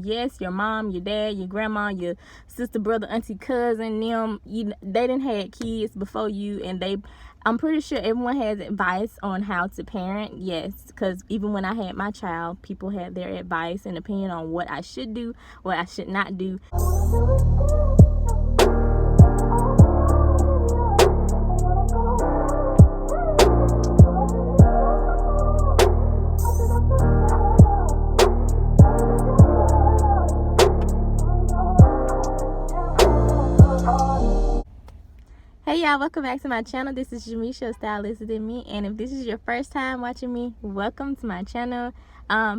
Yes, your mom, your dad, your grandma, your sister, brother, auntie, cousin, them, they didn't had kids before you, and I'm pretty sure everyone has advice on how to parent. Yes, because even when I had my child, people had their advice and opinion on what I should do, what I should not do. Hey y'all, welcome back to my channel. This is Jamisha, Stylist Than Me, and if this is your first time watching me, welcome to my channel.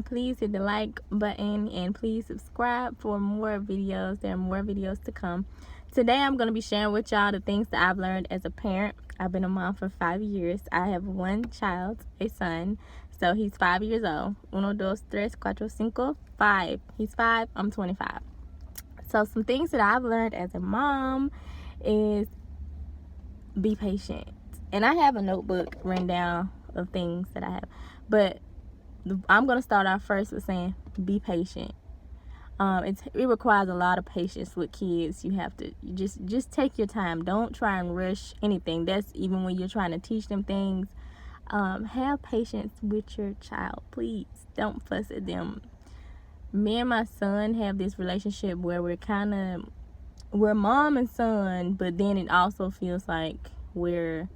Please hit the like button and please subscribe for more videos. There are more videos to come. Today I'm going to be sharing with y'all the things that I've learned as a parent. I've been a mom for 5 years. I have one child, a son, so he's 5 years old. 1, 2, 3, 4, 5. 5. He's 5, I'm 25. So some things that I've learned as a mom is be patient. And I have a notebook written down of things that I have, but I'm going to start off first with saying be patient. It requires a lot of patience with kids. You have to just take your time. Don't try and rush anything. That's even when you're trying to teach them things. Have patience with your child. Please don't fuss at them. Me and my son have this relationship where we're mom and son, but then it also feels like we're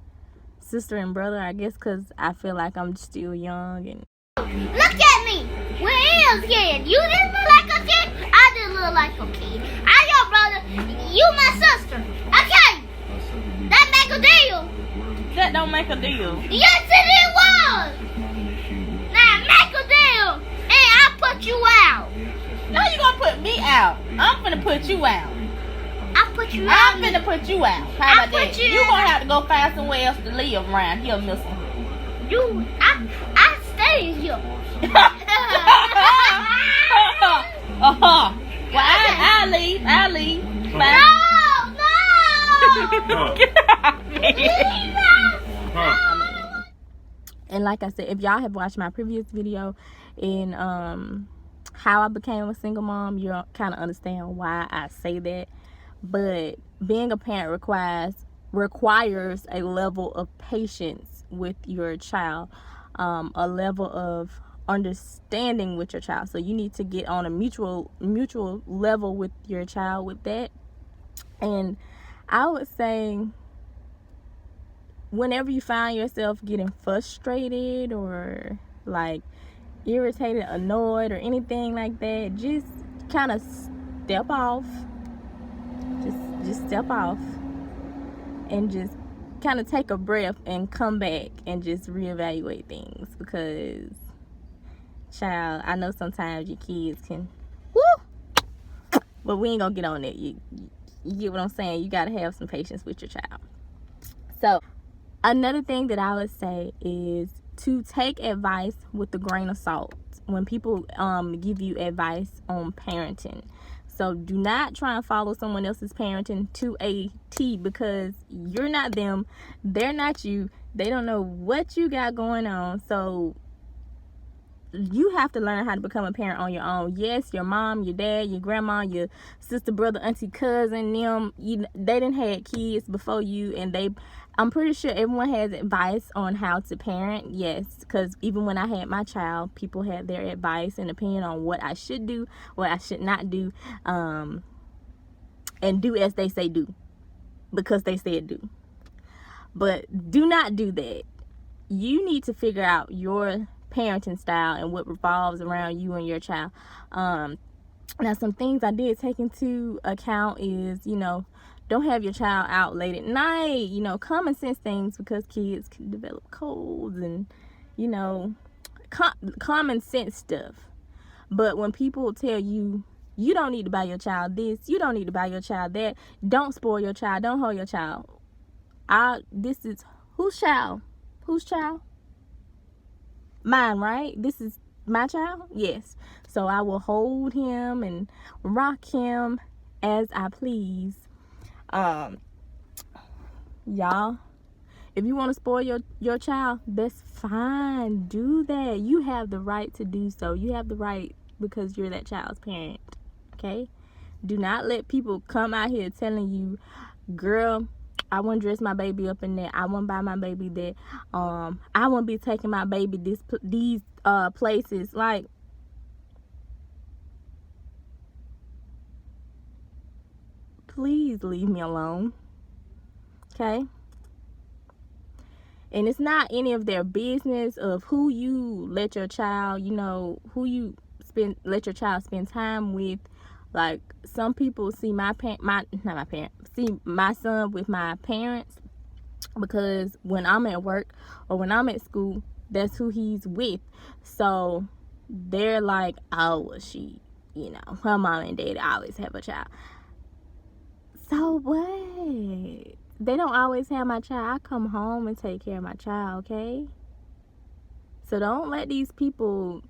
sister and brother, I guess, because I feel like I'm still young. And look at me. Where is kid? You didn't look like a kid. I didn't look like a kid. I'm your brother. You my sister. Okay. That make a deal. that don't make a deal. Yes, it was. Now make a deal, and I put you out. No, you gonna put me out. I'm finna put you out. I put you out. I'm finna put you out. How about that? You gonna have to go find somewhere else to live around here, mister. I stay here. Well, I'll leave. Bye. No. And like I said, if y'all have watched my previous video in how I became a single mom, you'll kind of understand why I say that. But being a parent requires a level of patience with your child, a level of understanding with your child. So you need to get on a mutual level with your child with that. And I would say, whenever you find yourself getting frustrated or like irritated, annoyed, or anything like that, just kind of step off. Just step off and just kind of take a breath and come back and just reevaluate things. Because, child, I know sometimes your kids can, but we ain't gonna get on that. You get what I'm saying? You gotta have some patience with your child. So another thing that I would say is to take advice with a grain of salt when people give you advice on parenting. So do not try and follow someone else's parenting to a T, because you're not them, they're not you, they don't know what you got going on. So you have to learn how to become a parent on your own. Yes, your mom, your dad, your grandma, your sister, brother, auntie, cousin, them, they didn't had kids before you, and I'm pretty sure everyone has advice on how to parent. Yes, because even when I had my child, people had their advice and opinion on what I should do, what I should not do, and do as they say do, because they said do. But do not do that. You need to figure out your parenting style and what revolves around you and your child. Now, some things I did take into account is, don't have your child out late at night, common sense things, because kids can develop colds and, common sense stuff. But when people tell you, you don't need to buy your child this, you don't need to buy your child that, don't spoil your child, don't hold your child. This is whose child? Whose child? Mine, right? This is my child? Yes. So I will hold him and rock him as I please. Y'all, if you want to spoil your child, that's fine. Do that. You have the right to do so. You have the right because you're that child's parent. Okay? Do not let people come out here telling you, girl, I want to dress my baby up in that. I want to buy my baby that. I want to be taking my baby these places. Like, please leave me alone. Okay? And it's not any of their business of who you let your child, who you let your child spend time with. Like, some people see see my son with my parents because when I'm at work or when I'm at school, that's who he's with. So they're like, oh, well, she, her mom and dad always have a child. So what? They don't always have my child. I come home and take care of my child, okay? So don't let these people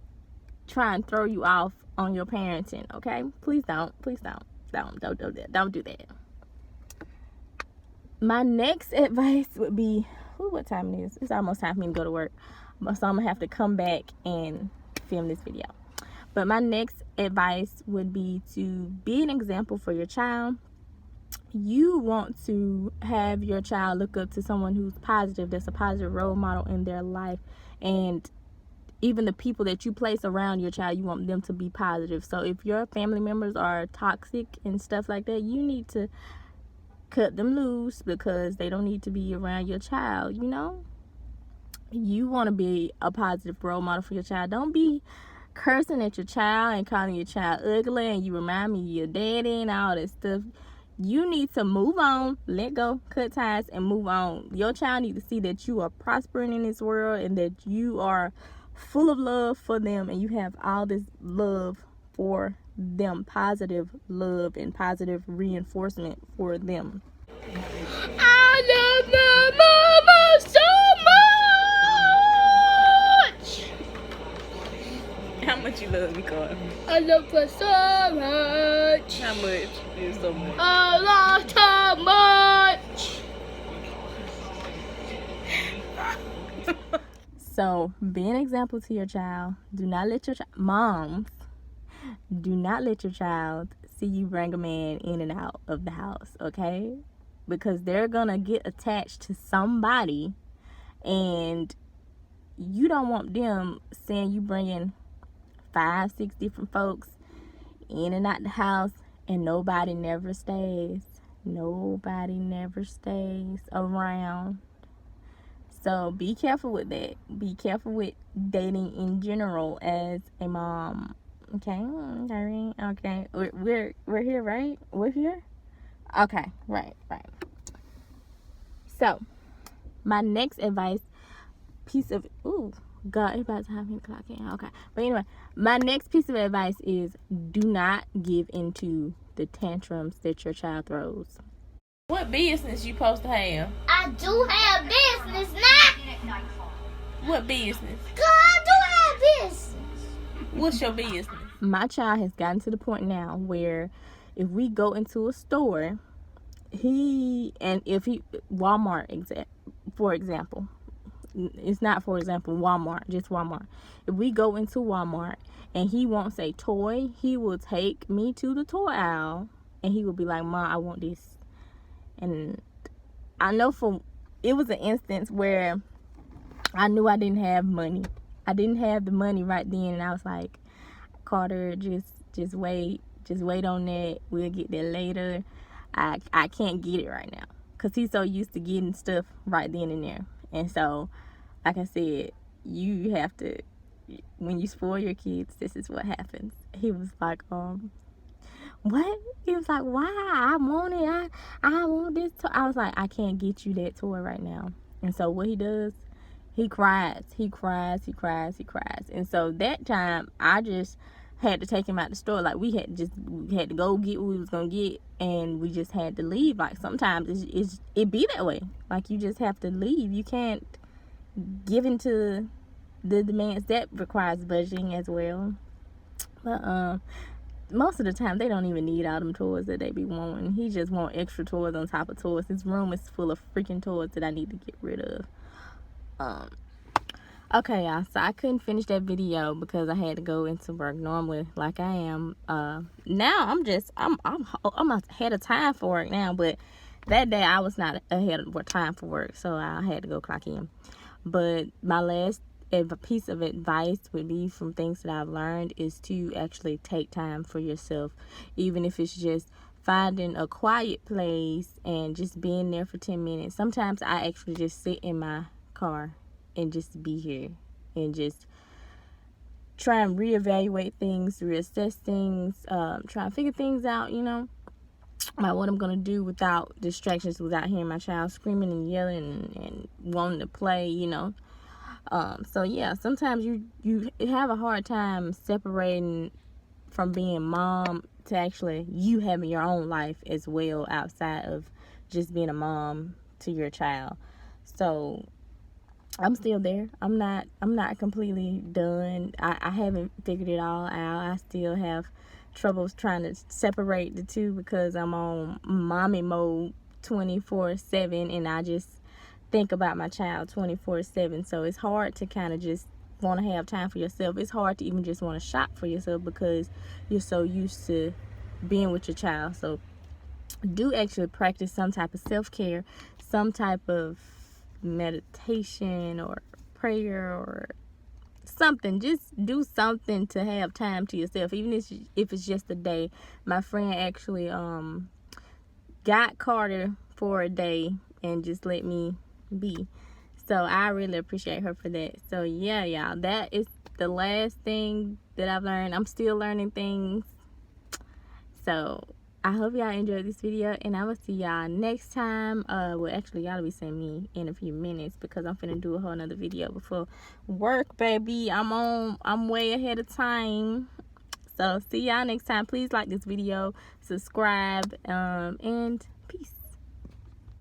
try and throw you off on your parenting, okay? Please don't. Please don't. Don't do that. Don't do that. My next advice would be, what time it is? It's almost time for me to go to work. So I'm going to have to come back and film this video. But my next advice would be to be an example for your child. You want to have your child look up to someone who's positive, that's a positive role model in their life. And even the people that you place around your child, you want them to be positive. So if your family members are toxic and stuff like that, you need to cut them loose because they don't need to be around your child, You want to be a positive role model for your child. Don't be cursing at your child and calling your child ugly and you remind me of your daddy and all that stuff. You need to move on, let go, cut ties, and move on. Your child needs to see that you are prospering in this world and that you are full of love for them and you have all this love for them, positive love and positive reinforcement for them. I love my mama so much. How much you love me, Carl? I love her so much. How much is so much? A lot of much. So, be an example to your child. Do not let your moms, do not let your child see you bring a man in and out of the house, okay? Because they're gonna get attached to somebody, and you don't want them seeing you bringing 5-6 different folks in and out the house, and nobody never stays. Nobody never stays around. So be careful with that. Be careful with dating in general as a mom. Okay. We're here, right? We're here. Okay. Right. So my next advice, God, it's about time to clock in. Okay. But anyway, my next piece of advice is do not give into the tantrums that your child throws. What business you supposed to have? I do have business now. What business? God, I do have business. What's your business? My child has gotten to the point now where if we go into a store, Walmart, for example, it's not for example Walmart, just Walmart. If we go into Walmart and he wants a toy, he will take me to the toy aisle and he will be like, Mom, I want this. And I know it was an instance where I knew I didn't have money. I didn't have the money right then, and I was like, Carter, just wait on that. We'll get there later. I can't get it right now because he's so used to getting stuff right then and there. And so, like I said, you have to, when you spoil your kids, this is what happens. He was like, what? He was like, why? I want it. I want this toy. I was like, I can't get you that toy right now. And so what he does, he cries. And so that time, I just had to take him out the store. Like, we had to go get what we was going to get, and we just had to leave. Like, sometimes it be that way. Like, you just have to leave. You can't give into the demands. That requires budgeting as well. But, most of the time, they don't even need all them toys that they be wanting. He just want extra toys on top of toys. His room is full of freaking toys that I need to get rid of. Okay, y'all, so I couldn't finish that video because I had to go into work normally like I am. Now I'm ahead of time for work now, but that day I was not ahead of time for work, so I had to go clock in. But my last piece of advice would be from things that I've learned is to actually take time for yourself, even if it's just finding a quiet place and just being there for 10 minutes. Sometimes I actually just sit in my car and just be here and just try and reevaluate things, reassess things, try and figure things out, about what I'm going to do without distractions, without hearing my child screaming and yelling and wanting to play, So yeah, sometimes you have a hard time separating from being mom to actually you having your own life as well outside of just being a mom to your child. So I'm still there. I'm not completely done. I haven't figured it all out. I still have troubles trying to separate the two because I'm on mommy mode 24/7 and I just think about my child 24/7. So it's hard to kind of just want to have time for yourself. It's hard to even just want to shop for yourself because you're so used to being with your child. So do actually practice some type of self-care, some type of meditation or prayer or something. Just do something to have time to yourself, even if it's just a day. My friend actually got Carter for a day and just let me be. So I really appreciate her for that. So yeah, y'all, that is the last thing that I've learned. I'm still learning things. So I hope y'all enjoyed this video, and I will see y'all next time. Well, actually, y'all will be seeing me in a few minutes because I'm finna do a whole nother video before work, baby. I'm way ahead of time. So see y'all next time. Please like this video, subscribe, and peace.